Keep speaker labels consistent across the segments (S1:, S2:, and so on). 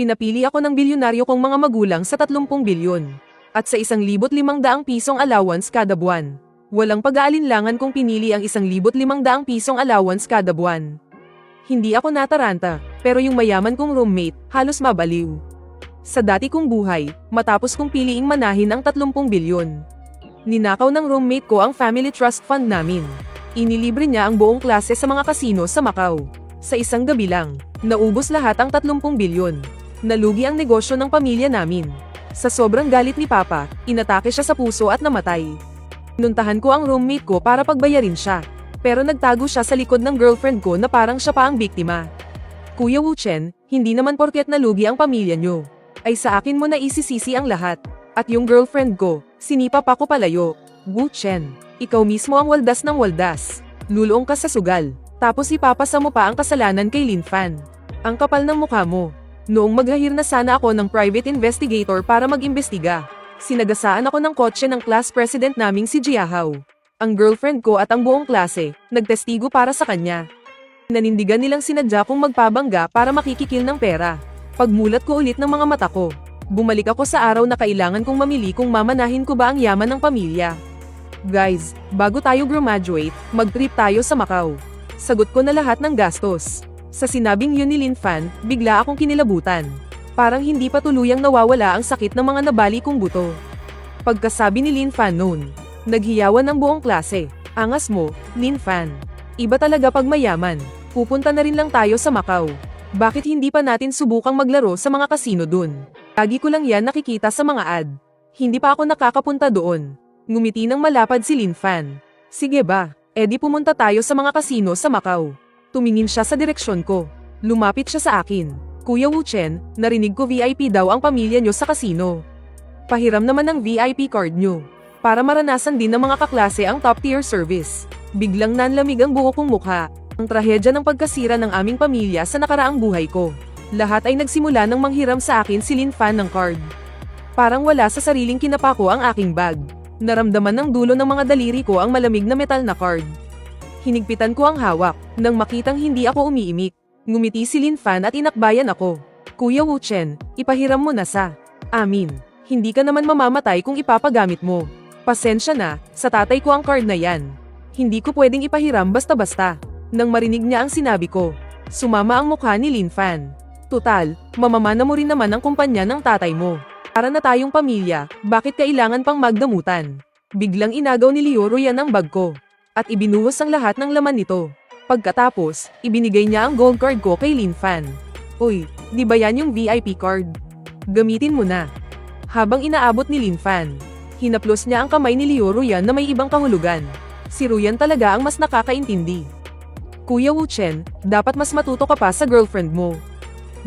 S1: Pinapili ako ng bilyonaryo kong mga magulang sa 30 bilyon. At sa 1,500 pisong allowance kada buwan. Walang pag-aalinlangan kung pinili ang 1,500 pisong allowance kada buwan. Hindi ako nataranta, pero yung mayaman kong roommate, halos mabaliw. Sa dati kong buhay, matapos kong piliing manahin ang 30 bilyon. Ninakaw ng roommate ko ang family trust fund namin. Inilibre niya ang buong klase sa mga kasino sa Macau. Sa isang gabi lang, naubos lahat ang 30 bilyon. Nalugi ang negosyo ng pamilya namin. Sa sobrang galit ni Papa, inatake siya sa puso at namatay. Pinuntahan ko ang roommate ko para pagbayarin siya. Pero nagtago siya sa likod ng girlfriend ko na parang siya pa ang biktima. Kuya Wu Chen, hindi naman porket nalugi ang pamilya nyo, ay sa akin mo na isisisi ang lahat. At yung girlfriend ko, sinipa pa ko palayo. Wu Chen, ikaw mismo ang waldas ng waldas. Lulong ka sa sugal, tapos ipapasa mo pa ang kasalanan kay Lin Fan. Ang kapal ng mukha mo. Noong maghahir na sana ako ng private investigator para mag-imbestiga, sinagasaan ako ng kotse ng class president naming si Jia Hao. Ang girlfriend ko at ang buong klase, nagtestigo para sa kanya. Nanindigan nilang sinadya kong magpabangga para makikikil ng pera. Pagmulat ko ulit ng mga mata ko, bumalik ako sa araw na kailangan kong mamili kung mamanahin ko ba ang yaman ng pamilya. Guys, bago tayo graduate, mag-trip tayo sa Macau. Sagot ko na lahat ng gastos. Sa sinabing yun ni Lin Fan, bigla akong kinilabutan. Parang hindi pa tuluyang nawawala ang sakit ng mga nabali kong buto. Pagkasabi ni Lin Fan noon, naghiyawan ng buong klase. Angas mo, Lin Fan. Iba talaga pag mayaman. Pupunta na rin lang tayo sa Macau. Bakit hindi pa natin subukang maglaro sa mga kasino dun? Lagi ko lang yan nakikita sa mga ad. Hindi pa ako nakakapunta doon. Ngumiti ng malapad si Lin Fan. Sige ba, edi pumunta tayo sa mga kasino sa Macau. Tumingin siya sa direksyon ko. Lumapit siya sa akin. Kuya Wu Chen, narinig ko VIP daw ang pamilya nyo sa kasino. Pahiram naman ng VIP card nyo. Para maranasan din ng mga kaklase ang top tier service. Biglang nanlamig ang buo kong mukha. Ang trahedya ng pagkasira ng aming pamilya sa nakaraang buhay ko. Lahat ay nagsimula nang manghiram sa akin si Lin Fan ng card. Parang wala sa sariling kinapako ang aking bag. Naramdaman ng dulo ng mga daliri ko ang malamig na metal na card. Hinigpitan ko ang hawak, nang makitang hindi ako umiimik. Ngumiti si Lin Fan at inakbayan ako. Kuya Wu Chen, ipahiram mo na sa amin. Hindi ka naman mamamatay kung ipapagamit mo. Pasensya na, sa tatay ko ang card na yan. Hindi ko pwedeng ipahiram basta-basta. Nang marinig niya ang sinabi ko, sumama ang mukha ni Lin Fan. Tutal, mamamana mo rin naman ang kumpanya ng tatay mo. Para na tayong pamilya, bakit kailangan pang magdamutan? Biglang inagaw ni Liu Ruyan ang bag ko. At ibinuhos ang lahat ng laman nito. Pagkatapos, ibinigay niya ang gold card ko kay Lin Fan. Uy, di ba yan yung VIP card? Gamitin mo na. Habang inaabot ni Lin Fan, hinaplos niya ang kamay ni Liu Ruyan na may ibang kahulugan. Si Ruyan talaga ang mas nakakaintindi. Kuya Wu Chen, dapat mas matuto ka pa sa girlfriend mo.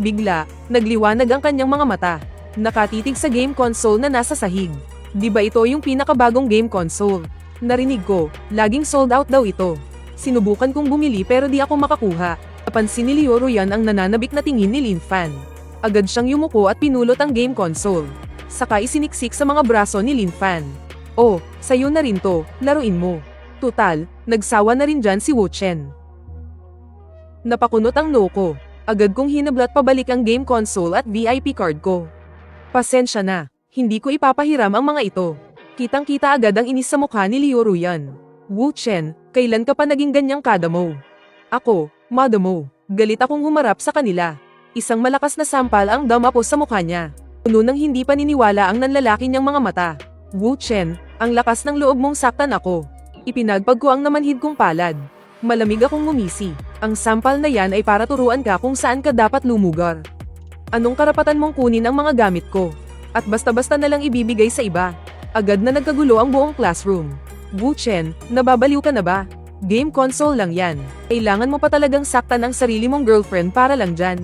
S1: Bigla, nagliwanag ang kanyang mga mata. Nakatitig sa game console na nasa sahig. Di ba ito yung pinakabagong game console? Narinig ko, laging sold out daw ito. Sinubukan kong bumili pero di ako makakuha. Napansin ni Liu Ruyan ang nananabik na tingin ni Lin Fan. Agad siyang yumuko at pinulot ang game console. Saka isiniksik sa mga braso ni Lin Fan. Oh, sayo na rin to, laruin mo. Tutal, nagsawa na rin dyan si Wu Chen. Napakunot ang noo ko. Agad kong hinablat pabalik ang game console at VIP card ko. Pasensya na, hindi ko ipapahiram ang mga ito. Kitang-kita agad ang inis sa mukha ni Liu Ruyan. Wu Chen, kailan ka pa naging ganyang kada mo? Ako, mada mo. Galit akong humarap sa kanila. Isang malakas na sampal ang damapo sa mukha niya. Puno nang hindi paniniwala ang nanlalaki niyang mga mata. Wu Chen, ang lakas ng loob mong saktan ako. Ipinagpag ko ang namanhid kong palad. Malamig akong ngumisi. Ang sampal na yan ay para turuan ka kung saan ka dapat lumugar. Anong karapatan mong kunin ang mga gamit ko? At basta-basta na lang ibibigay sa iba. Agad na nagkagulo ang buong classroom. Wu Chen, nababaliw ka na ba? Game console lang yan. Kailangan mo pa talagang saktan ang sarili mong girlfriend para lang dyan.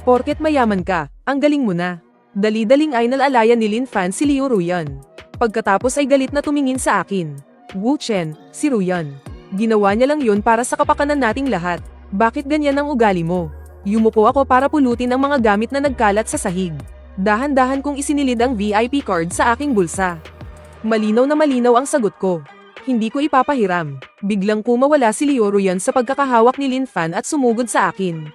S1: Porket mayaman ka, ang galing mo na. Dali-daling ay nalalayan ni Lin Fan si Liu Ruyan. Pagkatapos ay galit na tumingin sa akin. Wu Chen, si Ruyan. Ginawa niya lang yun para sa kapakanan nating lahat. Bakit ganyan ang ugali mo? Yumuko ako para pulutin ang mga gamit na nagkalat sa sahig. Dahan-dahan kong isinilid ang VIP card sa aking bulsa. Malinaw na malinaw ang sagot ko. Hindi ko ipapahiram. Biglang kumawala si Liu Ruyan sa pagkakahawak ni Lin Fan at sumugod sa akin.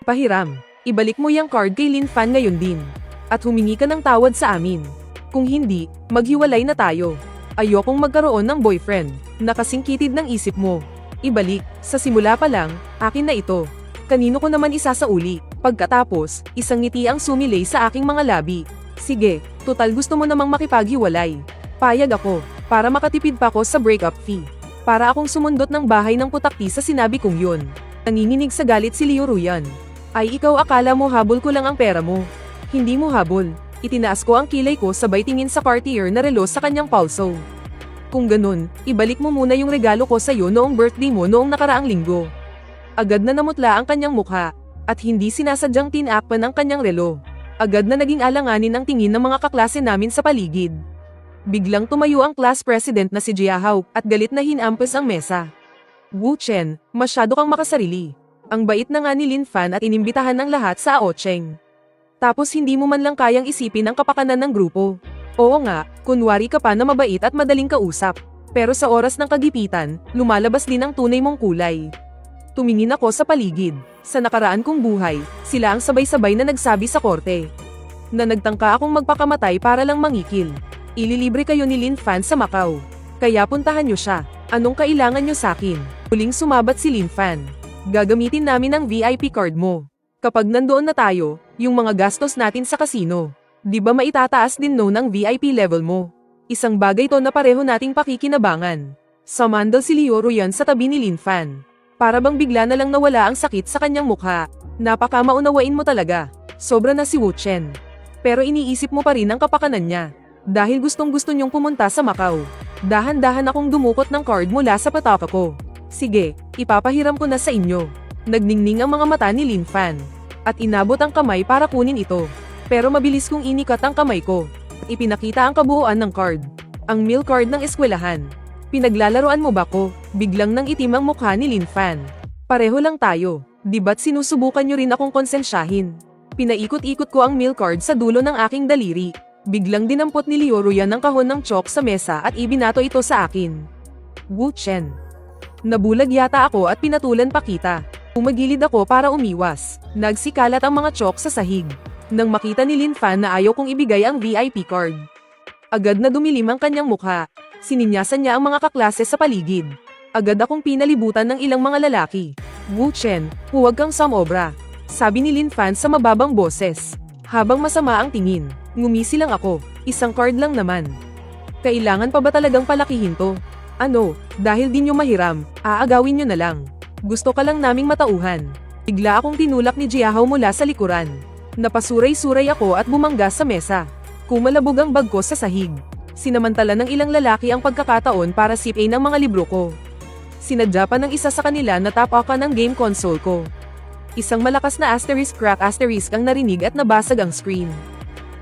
S1: Pahiram. Ibalik mo yung card kay Lin Fan ngayon din. At humingi ka ng tawad sa amin. Kung hindi, maghiwalay na tayo. Ayokong magkaroon ng boyfriend na kasing kitid ng isip mo. Ibalik, sa simula pa lang, akin na ito. Kanino ko naman isasauli? Pagkatapos, isang ngiti ang sumilay sa aking mga labi. Sige, total gusto mo namang makipaghiwalay. Payag ako, para makatipid pa ko sa breakup fee. Para akong sumundot ng bahay ng putakti sa sinabi kong yun. Nanginginig sa galit si Liu Ruyan. Ay ikaw akala mo habol ko lang ang pera mo. Hindi mo habol. Itinaas ko ang kilay ko sabay tingin sa Cartier na relo sa kanyang pulso. Kung ganun, ibalik mo muna yung regalo ko sa'yo noong birthday mo noong nakaraang linggo. Agad na namutla ang kanyang mukha, at hindi sinasadyang tinakpan ang kanyang relo. Agad na naging alanganin ang tingin ng mga kaklase namin sa paligid. Biglang tumayo ang class president na si Jia Hao at galit na hinampas ang mesa. Wu Chen, masyado kang makasarili. Ang bait na nga ni Lin Fan at inimbitahan ng lahat sa Aocheng. Tapos hindi mo man lang kayang isipin ang kapakanan ng grupo. Oo nga, kunwari ka pa na mabait at madaling kausap. Pero sa oras ng kagipitan, lumalabas din ang tunay mong kulay. Tumingin ako sa paligid. Sa nakaraan kong buhay, sila ang sabay-sabay na nagsabi sa korte na nagtangka akong magpakamatay para lang mangikil. Ililibre kayo ni Lin Fan sa Macau. Kaya puntahan nyo siya. Anong kailangan nyo sakin? Huling sumabat si Lin Fan. Gagamitin namin ang VIP card mo. Kapag nandoon na tayo, yung mga gastos natin sa casino, di ba maitataas din no ng VIP level mo? Isang bagay to na pareho nating pakikinabangan. Samandal si Liu Ruyan sa tabi ni Lin Fan. Para bang bigla na lang nawala ang sakit sa kanyang mukha. Napaka maunawain mo talaga. Sobra na si Wu Chen. Pero iniisip mo pa rin ang kapakanan niya. Dahil gustong gusto niyong pumunta sa Macau. Dahan-dahan akong dumukot ng card mula sa pataka ko. Sige, ipapahiram ko na sa inyo. Nagningning ang mga mata ni Lin Fan. At inabot ang kamay para kunin ito. Pero mabilis kong inikat ang kamay ko. At ipinakita ang kabuuan ng card. Ang meal card ng eskwelahan. Pinaglalaroan mo ba ko? Biglang nang itim ang mukha ni Lin Fan. Pareho lang tayo. Di ba't sinusubukan nyo rin akong konsensyahin? Pinaikot-ikot ko ang meal card sa dulo ng aking daliri. Biglang dinampot ni Liu Ruyan ang kahon ng chalk sa mesa at ibinato ito sa akin. Wu Chen. Nabulag yata ako at pinatulan pa kita. Umagilid ako para umiwas. Nagsikalat ang mga chalk sa sahig. Nang makita ni Lin Fan na ayaw kong ibigay ang VIP card. Agad na dumilim ang kanyang mukha. Sininyasan niya ang mga kaklase sa paligid. Agad akong pinalibutan ng ilang mga lalaki. Wu Chen, huwag kang samobra. Sabi ni Lin Fan sa mababang boses. Habang masama ang tingin, ngumisi lang ako. Isang card lang naman. Kailangan pa ba talagang palakihin to? Ano, dahil di nyo mahiram, aagawin nyo na lang. Gusto ka lang naming matauhan. Bigla akong tinulak ni Jia Hao mula sa likuran. Napasuray-suray ako at bumangga sa mesa. Kumalabog ang bag ko sa sahig. Sinamantala ng ilang lalaki ang pagkakataon para sipin ang mga libro ko. Sinadya pa ng isa sa kanila na tapakan ng game console ko. Isang malakas na asterisk crack asterisk ang narinig at nabasag ang screen.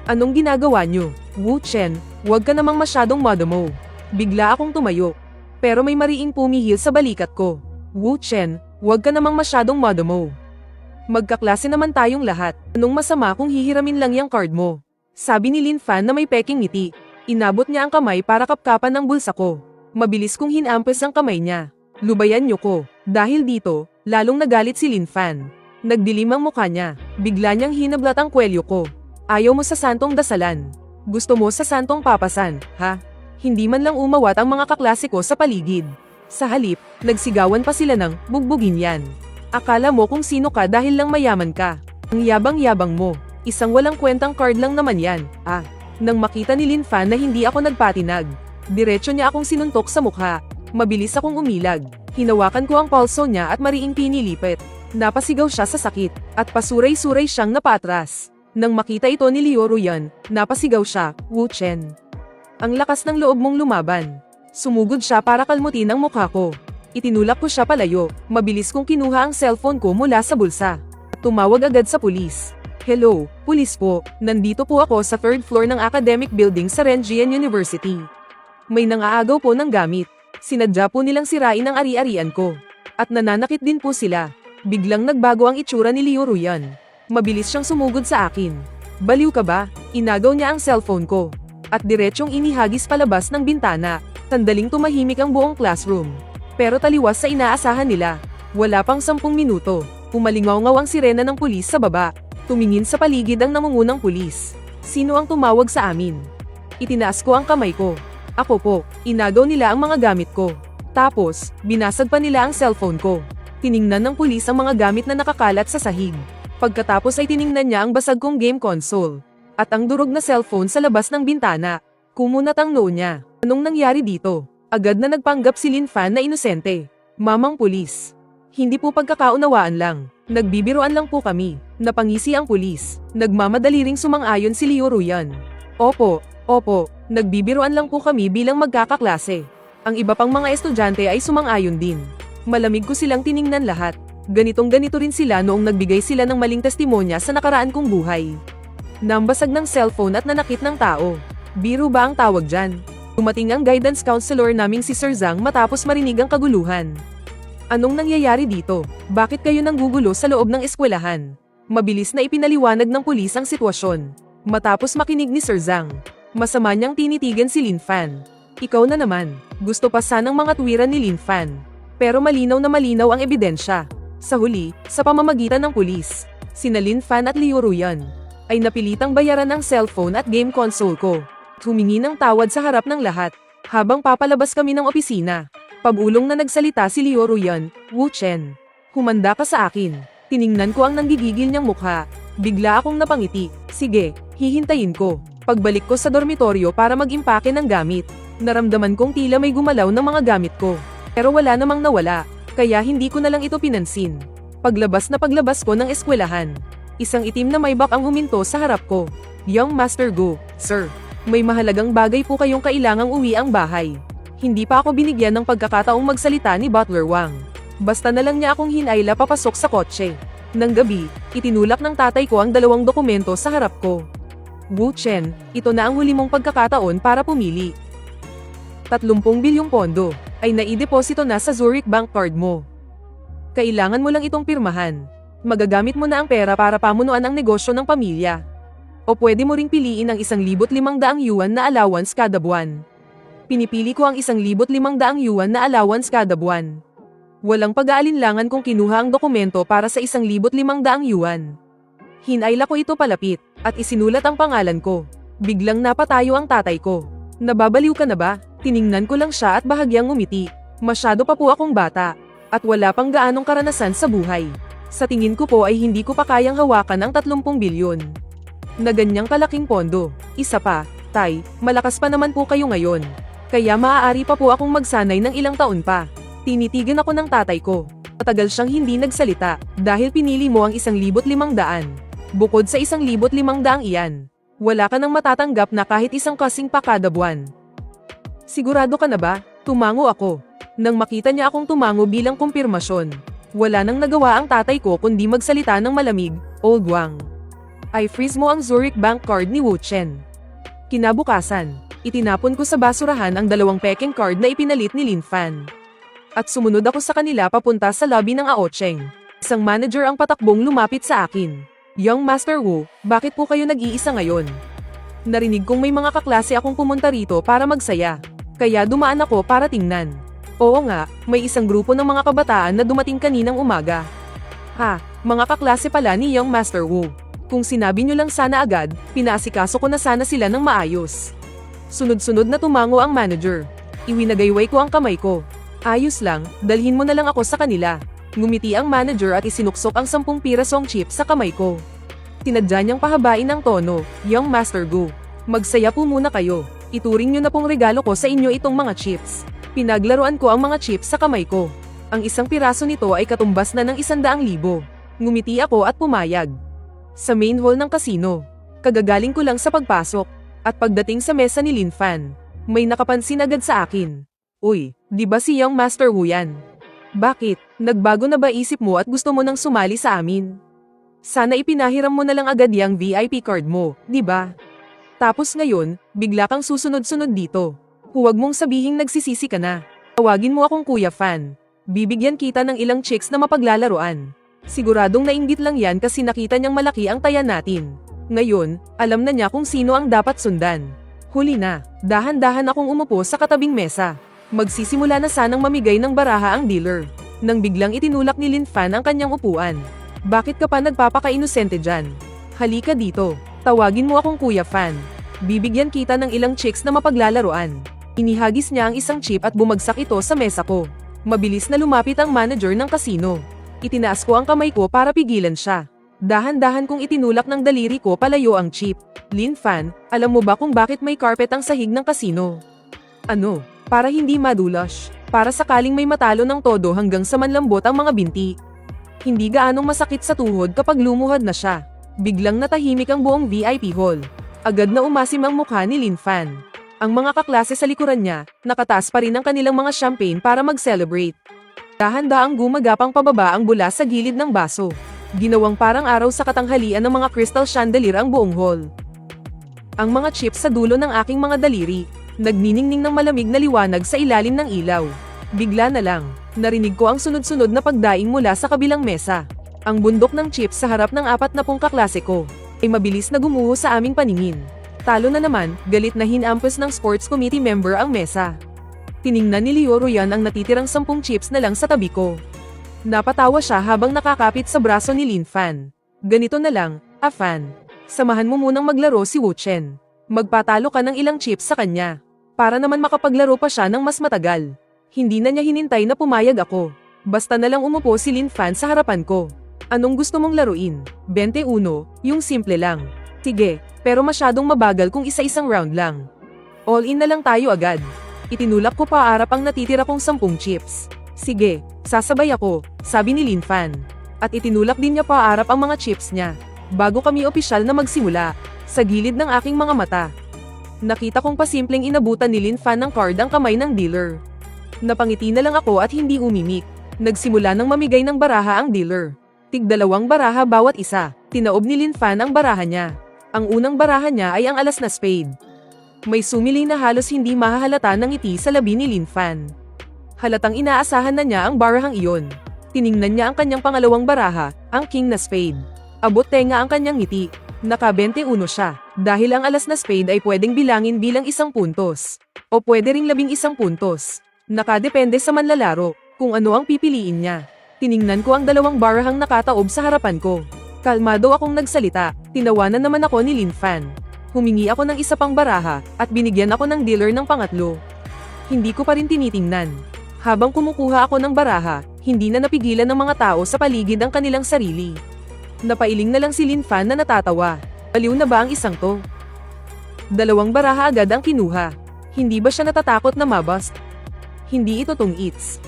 S1: Anong ginagawa nyo? Wu Chen, huwag ka namang masyadong madamo. Bigla akong tumayo. Pero may mariing pumihil sa balikat ko. Wu Chen, huwag ka namang masyadong madamo. Magkaklase naman tayong lahat. Anong masama kung hihiramin lang yung card mo? Sabi ni Lin Fan na may peking ngiti. Inabot niya ang kamay para kapkapan ng bulsa ko. Mabilis kong hinampas ang kamay niya. Lubayan niyo ko. Dahil dito, lalong nagalit si Lin Fan. Nagdilim ang mukha niya. Bigla niyang hinablat ang kwelyo ko. Ayaw mo sa santong dasalan. Gusto mo sa santong papasan, ha? Hindi man lang umawat ang mga kaklase ko sa paligid. Sa halip, nagsigawan pa sila ng bugbugin yan. Akala mo kung sino ka dahil lang mayaman ka. Ang yabang-yabang mo. Isang walang kwentang card lang naman yan, ah. Nang makita ni Lin Fan na hindi ako nagpatinag, diretso niya akong sinuntok sa mukha. Mabilis akong umilag. Hinawakan ko ang pulso niya at mariing pinilipit. Napasigaw siya sa sakit, at pasuray-suray siyang napatras. Nang makita ito ni Liu Ruyan, napasigaw siya, Wu Chen. Ang lakas ng loob mong lumaban. Sumugod siya para kalmutin ang mukha ko. Itinulak ko siya palayo. Mabilis kong kinuha ang cellphone ko mula sa bulsa. Tumawag agad sa pulis. Hello, pulis po. Nandito po ako sa third floor ng academic building sa Renjian University. May nangaagaw po ng gamit. Sinadya po nilang sirain ang ari-arian ko. At nananakit din po sila. Biglang nagbago ang itsura ni Liu Ruyan. Mabilis siyang sumugod sa akin. Baliw ka ba? Inagaw niya ang cellphone ko. At diretsyong inihagis palabas ng bintana. Sandaling tumahimik ang buong classroom. Pero taliwas sa inaasahan nila. Wala pang 10 minuto. Pumalingaw-ngaw ang sirena ng pulis sa baba. Tumingin sa paligid ang nangungunang pulis. Sino ang tumawag sa amin? Itinaas ko ang kamay ko. Ako po, inagaw nila ang mga gamit ko. Tapos, binasag pa nila ang cellphone ko. Tiningnan ng pulis ang mga gamit na nakakalat sa sahig. Pagkatapos ay tiningnan niya ang basag kong game console. At ang durog na cellphone sa labas ng bintana. Kumunat ang noo niya. Anong nangyari dito? Agad na nagpanggap si Lin Fan na inosente. Mamang pulis. Hindi po pagkakaunawaan lang. Nagbibiruan lang po kami. Napangisi ang pulis. Nagmamadali ring sumang-ayon si Liu Ruyan. Opo, nagbibiruan lang po kami bilang magkakaklase. Ang iba pang mga estudyante ay sumang-ayon din. Malamig ko silang tiningnan lahat. Ganitong-ganito rin sila noong nagbigay sila ng maling testimonya sa nakaraan kong buhay. Nambasag ng cellphone at nanakit ng tao. Biro ba ang tawag dyan? Dumating ang guidance counselor naming si Sir Zhang matapos marinig ang kaguluhan. Anong nangyayari dito? Bakit kayo nanggugulo sa loob ng eskwelahan? Mabilis na ipinaliwanag ng pulis ang sitwasyon. Matapos makinig ni Sir Zhang, masama niyang tinitigan si Lin Fan. Ikaw na naman, gusto pa sanang mga tuwiran ni Lin Fan. Pero malinaw na malinaw ang ebidensya. Sa huli, sa pamamagitan ng pulis, sina Lin Fan at Liu Ruyan, ay napilitang bayaran ang cellphone at game console ko. Humingi ng tawad sa harap ng lahat, habang papalabas kami ng opisina. Pabulong na nagsalita si Liu Ruyan, Wu Chen. Humanda ka sa akin. Tiningnan ko ang nanggigigil niyang mukha. Bigla akong napangiti. Sige, hihintayin ko. Pagbalik ko sa dormitoryo para mag-impake ng gamit, naramdaman kong tila may gumalaw ng mga gamit ko. Pero wala namang nawala, kaya hindi ko na lang ito pinansin. Paglabas ko ng eskwelahan, isang itim na maybach ang huminto sa harap ko. Young Master Gu, Sir, may mahalagang bagay po kayong kailangang uwi ang bahay. Hindi pa ako binigyan ng pagkakataong magsalita ni Butler Wang. Basta na lang niya akong hinayla papasok sa kotse. Nang gabi, itinulak ng tatay ko ang 2 dokumento sa harap ko. Wu Chen, ito na ang huli mong pagkakataon para pumili. 30 bilyong pondo ay naideposito na sa Zurich Bank card mo. Kailangan mo lang itong pirmahan. Magagamit mo na ang pera para pamunuan ang negosyo ng pamilya. O pwede mo ring piliin ang 1,500 yuan na allowance kada buwan. Pinipili ko ang 1,500 yuan na allowance kada buwan. Walang pag-aalinlangan kung kinuha ang dokumento para sa 1,500 yuan. Hinayla ko ito palapit, at isinulat ang pangalan ko. Biglang napatayo ang tatay ko. Nababaliw ka na ba? Tiningnan ko lang siya at bahagyang ngumiti. Masyado pa po akong bata, at wala pang gaanong karanasan sa buhay. Sa tingin ko po ay hindi ko pa kayang hawakan ang 30 bilyon. Na ganyang kalaking pondo. Isa pa, Tay, malakas pa naman po kayo ngayon. Kaya maaari pa po akong magsanay ng ilang taon pa. Tinitigan ako ng tatay ko. Matagal siyang hindi nagsalita, dahil pinili mo ang 1,500. Bukod sa 1,500 iyan, wala ka nang matatanggap na kahit isang kasing pa kada buwan. Sigurado ka na ba? Tumango ako. Nang makita niya akong tumango bilang kumpirmasyon, wala nang nagawa ang tatay ko kundi magsalita ng malamig, Old Wang. I freeze mo ang Zurich Bank card ni Wu Chen. Kinabukasan, itinapon ko sa basurahan ang 2 peking card na ipinalit ni Lin Fan. At sumunod ako sa kanila papunta sa lobby ng Aocheng. Isang manager ang patakbong lumapit sa akin. Young Master Wu, bakit po kayo nag-iisa ngayon? Narinig kong may mga kaklase akong pumunta rito para magsaya. Kaya dumaan ako para tingnan. Oo nga, may isang grupo ng mga kabataan na dumating kaninang umaga. Ha, mga kaklase pala ni Young Master Wu. Kung sinabi nyo lang sana agad, pinaasikaso ko na sana sila ng maayos. Sunod-sunod na tumango ang manager. Iwinagayway ko ang kamay ko. Ayos lang, dalhin mo na lang ako sa kanila. Ngumiti ang manager at isinuksok ang 10 pirasong chip sa kamay ko. Tinadya niyang pahabain ang tono, Young Master Gu. Magsaya po muna kayo. Ituring nyo na pong regalo ko sa inyo itong mga chips. Pinaglaruan ko ang mga chips sa kamay ko. Ang isang piraso nito ay katumbas na ng 100,000. Ngumiti ako at pumayag. Sa main hall ng casino, kagagaling ko lang sa pagpasok. At pagdating sa mesa ni Lin Fan, may nakapansin agad sa akin. Uy, di ba si Young Master Wu yan? Bakit? Nagbago na ba isip mo at gusto mo nang sumali sa amin? Sana ipinahiram mo na lang agad yung VIP card mo, di ba? Tapos ngayon, bigla kang susunod-sunod dito. Huwag mong sabihing nagsisisi ka na. Tawagin mo akong Kuya Fan. Bibigyan kita ng ilang chicks na mapaglalaruan. Siguradong nainggit lang yan kasi nakita niyang malaki ang taya natin. Ngayon, alam na niya kung sino ang dapat sundan. Huli na, dahan-dahan akong umupo sa katabing mesa. Magsisimula na sanang mamigay ng baraha ang dealer. Nang biglang itinulak ni Lin Fan ang kanyang upuan. Bakit ka pa nagpapaka-inosente dyan? Halika dito. Tawagin mo akong Kuya Fan. Bibigyan kita ng ilang chicks na mapaglalaroan. Inihagis niya ang isang chip at bumagsak ito sa mesa ko. Mabilis na lumapit ang manager ng kasino. Itinaas ko ang kamay ko para pigilan siya. Dahan-dahan kong itinulak ng daliri ko palayo ang chip. Lin Fan, alam mo ba kung bakit may carpet ang sahig ng kasino? Ano? Para hindi madulas. Para sakaling may matalo ng todo hanggang sa manlambot ang mga binti. Hindi gaanong masakit sa tuhod kapag lumuhad na siya. Biglang natahimik ang buong VIP hall. Agad na umasim ang mukha ni Lin Fan. Ang mga kaklase sa likuran niya, nakataas pa rin ang kanilang mga champagne para mag-celebrate. Dahan-daang gumagapang pababa ang bula sa gilid ng baso. Ginawang parang araw sa katanghalian ng mga crystal chandelier ang buong hall. Ang mga chips sa dulo ng aking mga daliri, nagniningning ng malamig na liwanag sa ilalim ng ilaw. Bigla na lang, narinig ko ang sunod-sunod na pagdaing mula sa kabilang mesa. Ang bundok ng chips sa harap ng 40 kaklase ko, ay mabilis na gumuho sa aming paningin. Talo na naman, galit na hinampos ng sports committee member ang mesa. Tiningnan ni Leo Royan ang natitirang 10 chips na lang sa tabi ko. Napatawa siya habang nakakapit sa braso ni Lin Fan. Ganito na lang, Fan. Samahan mo munang maglaro si Wu Chen. Magpatalo ka ng ilang chips sa kanya. Para naman makapaglaro pa siya ng mas matagal. Hindi na niya hinintay na pumayag ako. Basta na lang umupo si Lin Fan sa harapan ko. Anong gusto mong laruin? 21, yung simple lang. Sige, pero masyadong mabagal kung isa-isang round lang. All in na lang tayo agad. Itinulak ko paarap ang natitira kong 10 chips. Sige, sasabay ako, sabi ni Lin Fan. At itinulak din niya paarap ang mga chips niya. Bago kami opisyal na magsimula, sa gilid ng aking mga mata. Nakita kong pasimpleng inabutan ni Lin Fan ng card ang kamay ng dealer. Napangiti na lang ako at hindi umimik. Nagsimula ng mamigay ng baraha ang dealer. Tig-2 baraha bawat isa. Tinaob ni Lin Fan ang baraha niya. Ang unang baraha niya ay ang alas na spade. May sumili na halos hindi mahahalata ng ngiti sa labi ni Lin Fan. Halatang inaasahan na niya ang barahang iyon. Tiningnan niya ang kanyang pangalawang baraha, ang king na spade. Abot tenga ang kanyang ngiti. Naka 21 siya, dahil ang alas na spade ay pwedeng bilangin bilang 1 puntos. O pwede ring 11 puntos. Nakadepende sa manlalaro, kung ano ang pipiliin niya. Tiningnan ko ang 2 barahang nakataob sa harapan ko. Kalmado akong nagsalita, tinawanan naman ako ni Lin Fan. Humingi ako ng isa pang baraha, at binigyan ako ng dealer ng pangatlo. Hindi ko pa rin tinitingnan. Habang kumukuha ako ng baraha, hindi na napigilan ng mga tao sa paligid ang kanilang sarili. Napailing na lang si Lin Fan na natatawa. Baliw na ba ang isang to? 2 baraha agad ang kinuha. Hindi ba siya natatakot na mabust? Hindi ito tong-its.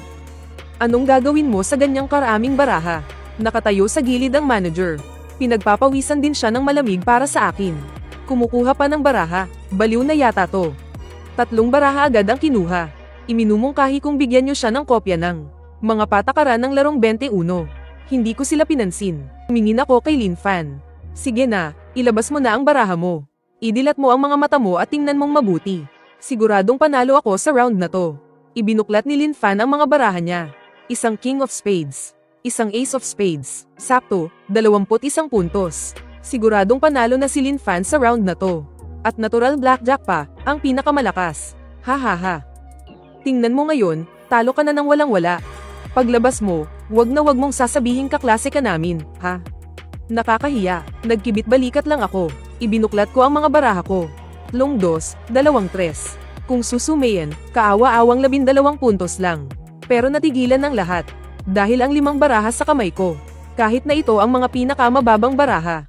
S1: Anong gagawin mo sa ganyang karaming baraha? Nakatayo sa gilid ang manager. Pinagpapawisan din siya ng malamig para sa akin. Kumukuha pa ng baraha. Baliw na yata to. 3 baraha agad ang kinuha. Iminumungkahi kung bigyan niyo siya ng kopya ng mga patakaran ng larong 21. Hindi ko sila pinansin. Humingin ako kay Lin Fan. Sige na, ilabas mo na ang baraha mo. Idilat mo ang mga mata mo at tingnan mong mabuti. Siguradong panalo ako sa round na to. Ibinuklat ni Lin Fan ang mga baraha niya. Isang king of spades. Isang ace of spades. Sakto, 21 puntos. Siguradong panalo na si Lin Fan sa round na to. At natural blackjack pa, ang pinakamalakas. Ha ha ha. Tingnan mo ngayon, talo ka na ng walang-wala. Paglabas mo, wag na wag mong sasabihing kaklase ka namin, ha? Nakakahiya, nagkibit balikat lang ako. Ibinuklat ko ang mga baraha ko. 2, 2, 3. Kung susumayin, kaawa-awang 12 puntos lang. Pero natigilan ng lahat. Dahil ang 5 baraha sa kamay ko. Kahit na ito ang mga pinakamababang baraha.